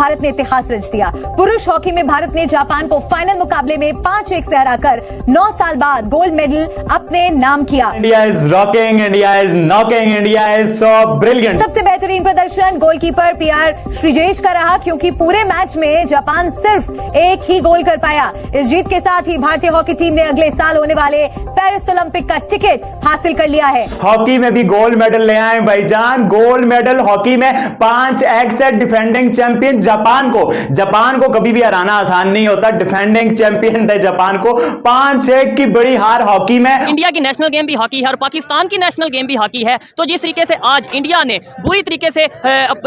भारत ने इतिहास रच दिया। पुरुष हॉकी में भारत ने जापान को फाइनल मुकाबले में 5-1 से हराकर 9 साल बाद गोल्ड मेडल अपने नाम किया। India is rocking, India is knocking, India is so brilliant. सबसे बेहतरीन प्रदर्शन गोलकीपर पीआर श्रीजेश का रहा, क्योंकि पूरे मैच में जापान सिर्फ एक ही गोल कर पाया। इस जीत के साथ ही भारतीय हॉकी टीम ने अगले साल होने वाले पेरिस ओलंपिक का टिकट हासिल कर लिया है। हॉकी में भी गोल्ड मेडल ले आए भाईजान, गोल्ड मेडल हॉकी में 5-1 से डिफेंडिंग चैंपियन जापान को कभी भी हराना आसान नहीं होता। डिफेंडिंग चैंपियन थे जापान को, 5-1 की बड़ी हार हॉकी में। इंडिया की नेशनल गेम भी हॉकी है और पाकिस्तान की नेशनल गेम भी हॉकी है। तो जिस तरीके से आज इंडिया ने बुरी तरीके से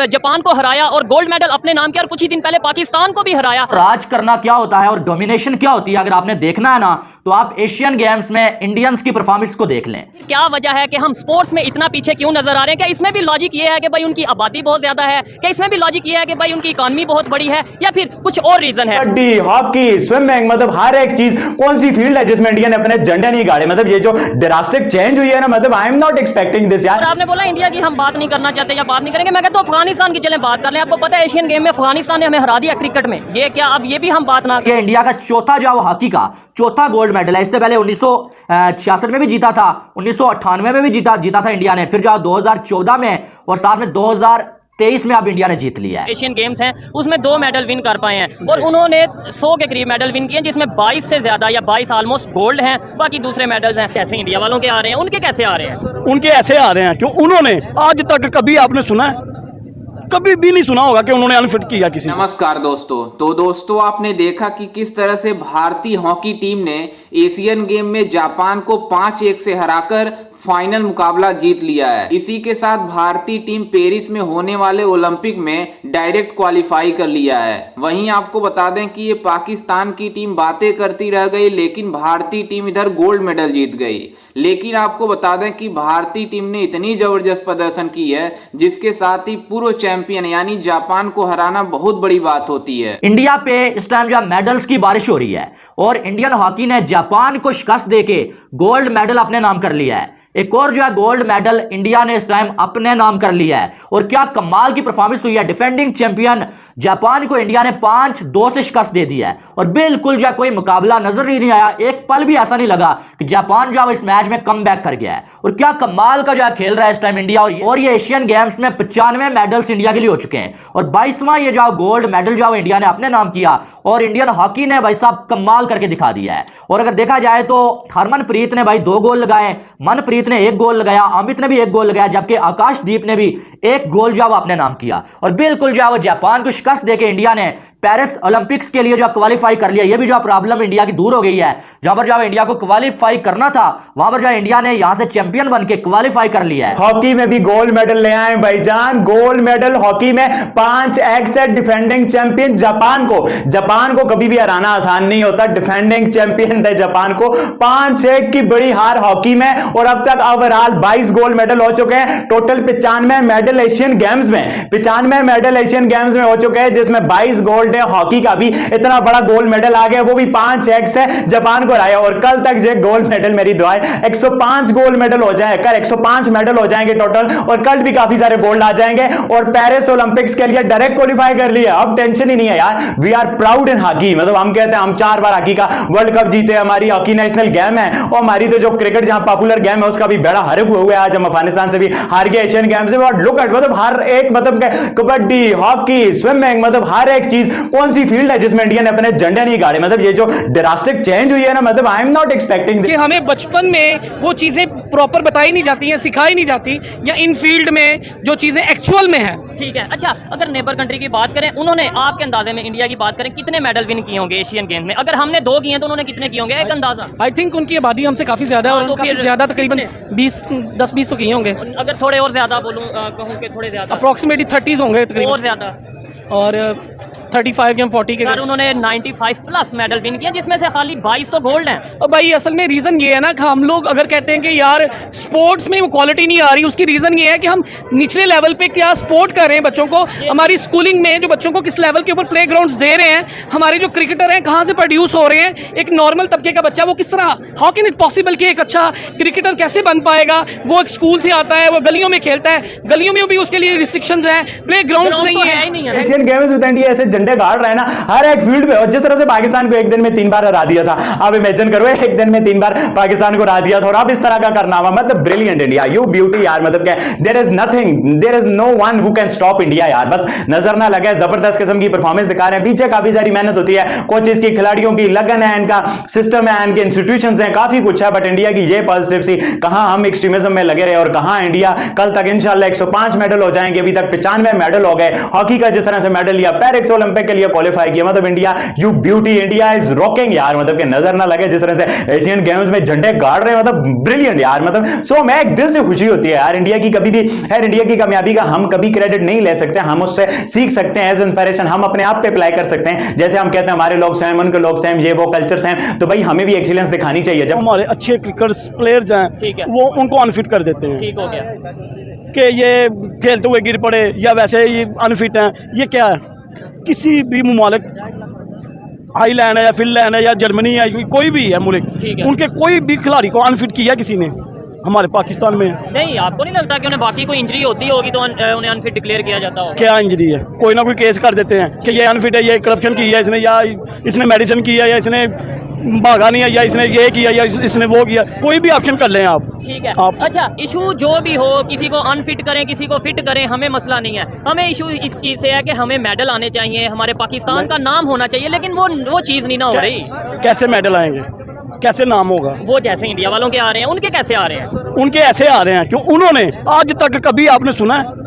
जापान को हराया और गोल्ड मेडल अपने नाम किया और कुछ ही दिन पहले पाकिस्तान को भी हराया। राज करना क्या होता है और डोमिनेशन क्या होती है, अगर आपने देखना है ना तो आप एशियन गेम्स में इंडियंस की परफॉर्मेंस को देख लें। क्या वजह है कि हम स्पोर्ट्स में इतना पीछे क्यों नजर आ रहे हैं? क्या इसमें भी लॉजिक ये है कि भाई उनकी आबादी बहुत ज्यादा है? क्या इसमें भी लॉजिक ये है कि भाई उनकी इकोनॉमी बहुत बड़ी है, या फिर कुछ और रीजन है? कबड्डी, हॉकी, स्विमिंग, मतलब हर एक चीज, कौन सी फील्ड है जिसमें इंडिया ने अपने झंडे नहीं गाड़े? मतलब ये जो ड्रास्टिक चेंज हुई है ना, मतलब I am not expecting this यार। और आपने बोला इंडिया की हम बात नहीं करना चाहते या बात नहीं करेंगे, मैं कहता हूं अफगानिस्तान की चलें बात कर लें। आपको पता है एशियन गेम में अफगानिस्तान ने हमें हरा दिया क्रिकेट में, ये क्या अब ये भी हम बात ना? ये इंडिया का चौथा जो हॉकी का चौथा गोल्ड मेडल है। इससे पहले 1966 में भी जीता था, 1998 में भी जीता था इंडिया ने, फिर जो 2014 में और साथ में 2023 में अब इंडिया ने जीत लिया है। एशियन गेम्स हैं उसमें 2 मेडल विन कर पाए हैं और उन्होंने 100 के करीब मेडल विन किए, जिसमें 22 से ज्यादा या 22 ऑलमोस्ट गोल्ड हैं, बाकी दूसरे मेडल्स हैं। कैसे इंडिया वालों के आ रहे हैं, उनके कैसे आ रहे हैं? उनके ऐसे आ रहे हैं क्यों? उन्होंने आज तक कभी आपने सुना है? कभी भी नहीं सुना होगा कि उन्होंने अनफिट किया किसी। नमस्कार दोस्तों। तो दोस्तों आपने देखा कि किस तरह से भारतीय हॉकी टीम ने एशियन गेम में जापान को 5-1 से हराकर फाइनल मुकाबला जीत लिया है। इसी के साथ भारतीय टीम पेरिस में होने वाले ओलंपिक में डायरेक्ट क्वालिफाई कर लिया है। वहीं आपको बता दें कि ये पाकिस्तान की टीम बातें करती रह गई, लेकिन भारतीय टीम इधर गोल्ड मेडल जीत गई। लेकिन आपको बता दें कि भारतीय टीम ने इतनी जबरदस्त प्रदर्शन की है जिसके साथ ही पूर्व चैंपियन यानी जापान को हराना बहुत बड़ी बात होती है। इंडिया पे इस टाइम जो मेडल्स की बारिश हो रही है और इंडियन हॉकी ने जापान को शिकस्त देके गोल्ड मेडल अपने नाम कर लिया है। एक और जो है गोल्ड मेडल इंडिया ने इस टाइम अपने नाम कर लिया है। और क्या कमाल की परफॉर्मेंस हुई है, डिफेंडिंग चैंपियन जापान को इंडिया ने 5-2 से शिकस्त दे दिया है और बिल्कुल जो है कोई मुकाबला नजर ही नहीं आया। एक पल भी ऐसा नहीं लगा कि जापान जो है इस मैच में कमबैक कर गया है। और क्या कमाल का जो है खेल रहा है इस टाइम इंडिया। और ये एशियन गेम्स में 95 मेडल्स इंडिया के लिए हो चुके हैं और 22वां ये जो गोल्ड मेडल जो इंडिया ने अपने नाम किया और इंडियन हॉकी ने भाई साहब कमाल करके दिखा दिया है। और अगर देखा जाए तो हरमनप्रीत ने भाई 2 गोल लगाए, मनप्रीत ने 1 गोल लगाया, अमित ने भी 1 गोल लगाया, जबकि आकाशदीप ने भी 1 गोल जो अपने नाम किया। और बिल्कुल जो जापान को शिकस्त देके इंडिया ने पेरिस ओलंपिक्स के लिए जो क्वालिफाई कर लिया। ये भी जो प्रॉब्लम इंडिया की दूर हो गई है, जहां पर जो इंडिया को क्वालिफाई करना था वहां पर जो इंडिया ने यहां से चैंपियन बन के क्वालिफाई कर लिया है। हॉकी में भी गोल्ड मेडल ले आए भाईजान, गोल्ड मेडल हॉकी में 5-1 से डिफेंडिंग चैंपियन जापान को कभी भी हराना आसान नहीं होता। डिफेंडिंग चैंपियन थे जापान को, 5-1 की बड़ी हार हॉकी में। और अब तक ओवरऑल 22 गोल्ड मेडल हो चुके हैं। टोटल 95 मेडल एशियन गेम्स में 95 मेडल एशियन गेम्स में हो चुके हैं, जिसमें 22 गोल्ड है। हॉकी का भी इतना बड़ा गोल्ड मेडल आ गया, वो भी 5-1 से जापान को हराया। और कल तक जो गोल्ड मेडल, मेरी दुआ है 105 गोल्ड मेडल हो जाए, कल 105 मेडल हो जाएंगे टोटल, और कल भी काफी सारे गोल्ड आ जाएंगे और पेरिस ओलंपिक्स के लिए डायरेक्ट क्वालिफाई कर लिया। अब टेंशन ही नहीं है यार, we are proud in hockey. मतलब हम कहते हैं हम 4 बार हॉकी का वर्ल्ड कप जीते, हमारी हॉकी नेशनल गेम है। और हमारी तो जो क्रिकेट जहां पॉपुलर गेम है उसका भी बड़ा हरक हुआ है। आज हम अफगानिस्तान से भी हार गए एशियन गेम्स में। और लुक एट, मतलब हर एक, मतलब कबड्डी, हॉकी, स्विमिंग, मतलब हर एक चीज, कौन सी फील्ड है जिसमें इंडिया ने अपने झंडे नहीं गाड़े? मतलब ये जो ड्रास्टिक चेंज हुई है ना, मतलब आई एम नॉट एक्सपेक्टिंग कि हमें बचपन में वो चीजें प्रॉपर बताई नहीं जाती हैं, सिखाई नहीं जाती, या इन फील्ड में जो चीजें एक्चुअल में है। ठीक है। अच्छा, अगर नेबर कंट्री की बात करें, उन्होंने आपके अंदाजे में इंडिया की बात करें कितने मेडल विन किए होंगे एशियन गेम्स में? अगर हमने 2 किए हैं तो उन्होंने कितने किए होंगे, एक अंदाजा? आई थिंक उनकी आबादी हमसे काफी ज्यादा है और तो काफी ज्यादा, तकरीबन 10-20 तो किए होंगे। अगर थोड़े और ज्यादा बोलूं, कहूं कि थोड़े ज्यादा, अप्रोक्सीमेटली 30s होंगे तकरीबन और ज्यादा। और 35 या 40 के सर उन्होंने 95 प्लस मेडल विन किए जिसमें से खाली 22 तो गोल्ड हैं। और भाई असल में रीज़न ये है ना कि हम लोग अगर कहते हैं कि यार स्पोर्ट्स में वो क्वालिटी नहीं आ रही, उसकी रीज़न ये है कि हम निचले लेवल पे क्या सपोर्ट कर रहे हैं बच्चों को। हमारी स्कूलिंग में जो बच्चों को किस लेवल के ऊपर प्ले ग्राउंड्स दे रहे हैं, हमारे जो क्रिकेटर हैं कहाँ से प्रोड्यूस हो रहे हैं, एक नॉर्मल तबके का बच्चा वो किस तरह, हाउ कैन इट पॉसिबल कि एक अच्छा क्रिकेटर कैसे बन पाएगा। वो एक स्कूल से आता है, वो गलियों में खेलता है, गलियों में भी उसके लिए रिस्ट्रिक्शंस हैं, प्ले ग्राउंड्स नहीं है। एशियन गेम्स में इंडिया ऐसे झंडे गाड़ रहा है ना हर एक फील्ड पे, और जिस तरह से पाकिस्तान को एक दिन में 3 बार हरा दिया था, आप इमेजिन करो एक दिन में 3 बार पाकिस्तान को हरा दिया था, और अब इस तरह का करना हुआ, मतलब ब्रिलियंट इंडिया, यू ब्यूटी यार, मतलब क्या, there is nothing, there is no one who can stop India यार, बस नजर ना लगे, जबरदस्त किस्म की परफॉर्मेंस दिखा रहे हैं। पीछे काफी सारी मेहनत होती है, कोचेस की, खिलाड़ियों की लगन है, इनका सिस्टम है, इनके इंस्टीट्यूशंस हैं, काफी कुछ है, बट इंडिया की ये पॉजिटिव सी, कहां हम एक्सट्रीमिज्म में लगे रहे और कहां इंडिया कल तक इंशाल्लाह 105 मेडल हो जाएंगे, अभी तक 95 मेडल हो गए। हॉकी का जिस तरह से मेडल लिया, पेरिस ओलंपिक के लिए क्वालिफाई किया, मतलब India, you beauty, India is rocking यार, मतलब कि नजर ना लगे जिस तरह से एशियन गेम्स में झंडे गाड़ रहे हैं, मतलब ब्रिलियंट यार, मतलब सो मैं एक दिल से खुशी होती है यार इंडिया की, कभी भी यार इंडिया की कामयाबी का हम कभी क्रेडिट नहीं ले सकते, हम उससे सीख सकते हैं, एज इंस्पिरेशन हम अपने आप पे अप्लाई कर सकते हैं, जैसे हम कहते हैं हमारे लोग सेम, उनके लोग सेम, ये वो कल्चर सेम, तो भाई हमें भी एक्सीलेंस दिखानी चाहिए। जब हमारे अच्छे क्रिकेट प्लेयर्स हैं वो उनको अनफिट कर देते हैं, ठीक हो गया कि ये खेलते हुए गिर पड़े या वैसे ये अनफिट हैं, ये क्या है, किसी भी मुमालिक, आयरलैंड है या फिनलैंड है या जर्मनी है, कोई भी है मुल्क, उनके कोई भी खिलाड़ी को अनफिट किया किसी ने हमारे पाकिस्तान में? नहीं, आपको नहीं लगता कि उन्हें बाकी कोई इंजरी होती होगी तो उन्हें अनफिट डिक्लेयर किया जाता होगा? क्या इंजरी है, कोई ना कोई केस कर देते हैं कि ये अनफिट है, ये करप्शन की है इसने, या इसने मेडिसिन की है, या इसने भागा नहीं है, या इसने ये किया, या इसने वो किया, कोई भी ऑप्शन कर लें आप। ठीक है अच्छा, इशू जो भी हो, किसी को अनफिट करें, किसी को फिट करें, हमें मसला नहीं है, हमें इशू इस चीज़ से है कि हमें मेडल आने चाहिए, हमारे पाकिस्तान का नाम होना चाहिए, लेकिन वो चीज़ नहीं ना हो रही। कैसे मेडल आएंगे, कैसे नाम होगा? वो जैसे इंडिया वालों के आ रहे हैं, उनके कैसे आ रहे हैं? उनके ऐसे आ रहे हैं क्यों, उन्होंने आज तक कभी आपने सुना है,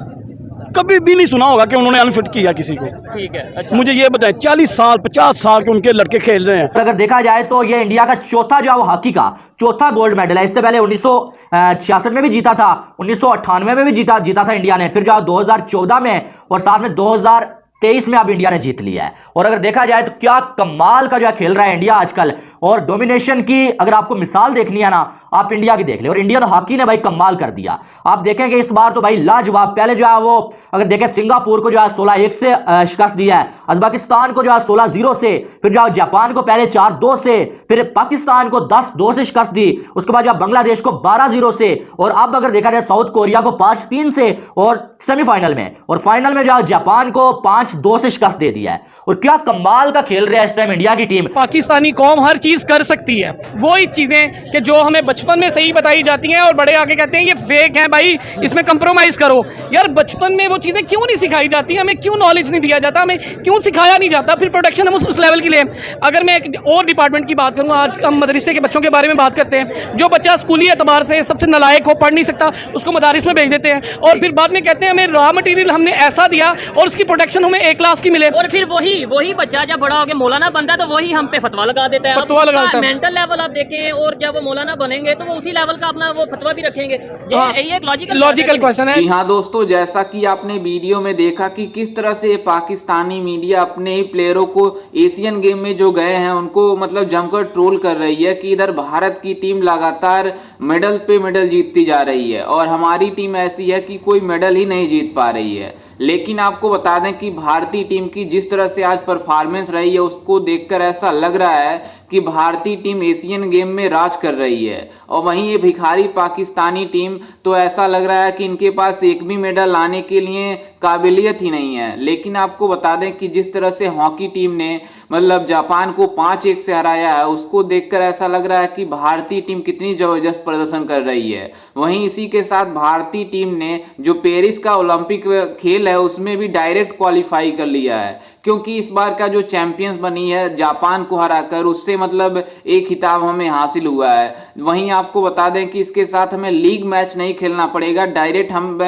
कभी भी नहीं सुना होगा कि उन्होंने अनफिट किया किसी को। ठीक है अच्छा, मुझे ये बताएं, 40 साल 50 साल के उनके लड़के खेल रहे हैं। अगर देखा जाए तो ये इंडिया का चौथा जो हॉकी का चौथा गोल्ड मेडल है। इससे पहले 1966 में भी जीता था, 1998 में भी जीता था इंडिया ने, फिर जो 2014 में, और साथ में 2023 में अब इंडिया ने जीत लिया है। और अगर देखा जाए तो क्या कमाल का जो खेल रहा है इंडिया आजकल, और डोमिनेशन की अगर आपको मिसाल देखनी है ना, आप इंडिया की देख ले, और इंडियन हॉकी ने भाई कमाल कर दिया। आप देखेंगे इस बार तो भाई लाजवाब, पहले जो है वो अगर देखें सिंगापुर को जो है 16-1 से शिकस्त दिया है, अजबकिस्तान को जो है 16-0 से, फिर जो जापान को पहले 4-2 से, फिर पाकिस्तान को 10-2 से शिकस्त दी, उसके बाद जो बांग्लादेश को 12-0 से, और अब अगर देखा जाए साउथ कोरिया को 5-3 से, और सेमीफाइनल में, और फाइनल में जो जापान को 5-2 से शिकस्त दे दिया है। और क्या कमाल का खेल रहा है इस टाइम इंडिया की टीम। पाकिस्तानी कौम हर चीज कर सकती है, वही चीजें कि जो हमें बचपन में सही बताई जाती हैं और बड़े आके कहते हैं ये फेक है भाई, इसमें कंप्रोमाइज करो। यार बचपन में वो चीजें क्यों नहीं सिखाई जाती, हमें क्यों नॉलेज नहीं दिया जाता, हमें क्यों सिखाया नहीं जाता, फिर प्रोटेक्शन हम उस लेवल के लिए। अगर मैं एक और डिपार्टमेंट की बात करूँ, आज हम मदरसे के बच्चों के बारे में बात करते हैं, जो बच्चा स्कूली एतबार से सबसे नालायक हो, पढ़ नहीं सकता, उसको मदारिस में भेज देते हैं, और फिर बाद में कहते हैं हमें रॉ मटेरियल हमने ऐसा दिया और उसकी प्रोटेक्शन हमें A क्लास की मिले, और फिर वही बच्चा जब बड़ा होकर मौलाना बनता है तो वही हम पे फतवा लगा देता है। फतवा लगाता है। मेंटल लेवल आप देखें, और जब वो मौलाना बनेंगे तो वो उसी लेवल का अपना वो फतवा भी रखेंगे। ये एक लॉजिकल क्वेश्चन है। हाँ दोस्तों, जैसा कि आपने वीडियो में देखा कि किस तरह से पाकिस्तानी मीडिया अपने ही प्लेयरों को एशियन गेम में जो गए हैं उनको मतलब जमकर ट्रोल कर रही है कि इधर भारत की टीम लगातार मेडल पे मेडल जीतती जा रही है और हमारी टीम ऐसी है कि कोई मेडल ही नहीं जीत पा रही है। लेकिन आपको बता दें कि भारतीय टीम की जिस तरह से आज परफॉर्मेंस रही है उसको देखकर ऐसा लग रहा है कि भारतीय टीम एशियन गेम में राज कर रही है, और वहीं ये भिखारी पाकिस्तानी टीम तो ऐसा लग रहा है कि इनके पास एक भी मेडल लाने के लिए काबिलियत ही नहीं है। लेकिन आपको बता दें कि जिस तरह से हॉकी टीम ने मतलब जापान को 5-1 से हराया है, उसको देखकर ऐसा लग रहा है कि भारतीय टीम कितनी जबरदस्त प्रदर्शन कर रही है। वहीं इसी के साथ भारतीय टीम ने जो पेरिस का ओलंपिक खेल है उसमें भी डायरेक्ट क्वालिफाई कर लिया है, क्योंकि इस बार का जो चैंपियंस बनी है जापान को हराकर, उससे मतलब एक खिताब हमें हासिल हुआ है। वहीं आपको बता दें कि इसके साथ हमें लीग मैच नहीं खेलना पड़ेगा, डायरेक्ट हम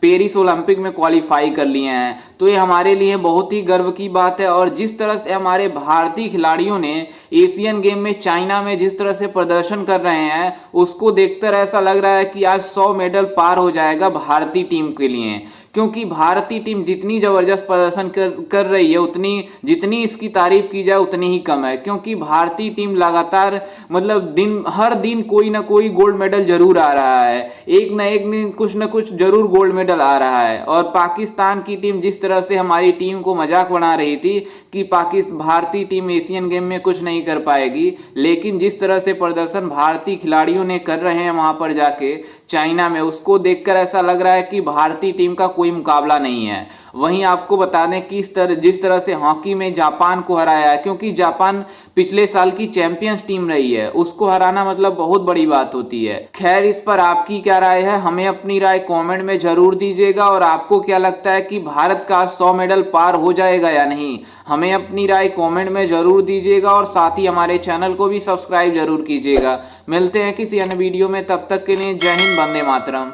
पेरिस ओलंपिक में क्वालिफाई कर लिए हैं। तो ये हमारे लिए बहुत ही गर्व की बात है। और जिस तरह से हमारे भारतीय खिलाड़ियों ने एशियन गेम में चाइना में जिस तरह से प्रदर्शन कर रहे हैं उसको देखकर ऐसा लग रहा है कि आज 100 मेडल पार हो जाएगा भारतीय टीम के लिए, क्योंकि भारतीय टीम जितनी जबरदस्त प्रदर्शन कर रही है, उतनी जितनी इसकी तारीफ की जाए उतनी ही कम है। क्योंकि भारतीय टीम लगातार मतलब हर दिन कोई ना कोई गोल्ड मेडल जरूर आ रहा है, एक ना एक दिन कुछ ना कुछ जरूर गोल्ड मेडल आ रहा है। और पाकिस्तान की टीम जिस तरह से हमारी टीम को मजाक बना रही थी कि भारतीय टीम एशियन गेम में कुछ नहीं कर पाएगी, लेकिन जिस तरह से प्रदर्शन भारतीय खिलाड़ियों ने कर रहे हैं वहां पर जाके चाइना में, उसको देखकर ऐसा लग रहा है कि भारतीय टीम का कोई मुकाबला नहीं है। वहीं आपको बता दें कि जिस तरह से हॉकी में जापान को हराया है, क्योंकि जापान पिछले साल की चैंपियंस टीम रही है, उसको हराना मतलब बहुत बड़ी बात होती है। खैर, इस पर आपकी क्या राय है, हमें अपनी राय कमेंट में जरूर दीजिएगा। और आपको क्या लगता है कि भारत का 100 मेडल पार हो जाएगा या नहीं, हमें अपनी राय कमेंट में जरूर दीजिएगा। और साथ ही हमारे चैनल को भी सब्सक्राइब जरूर कीजिएगा। मिलते हैं किसी अन्य वीडियो में, तब तक के लिए जय हिंद, वंदे मातरम।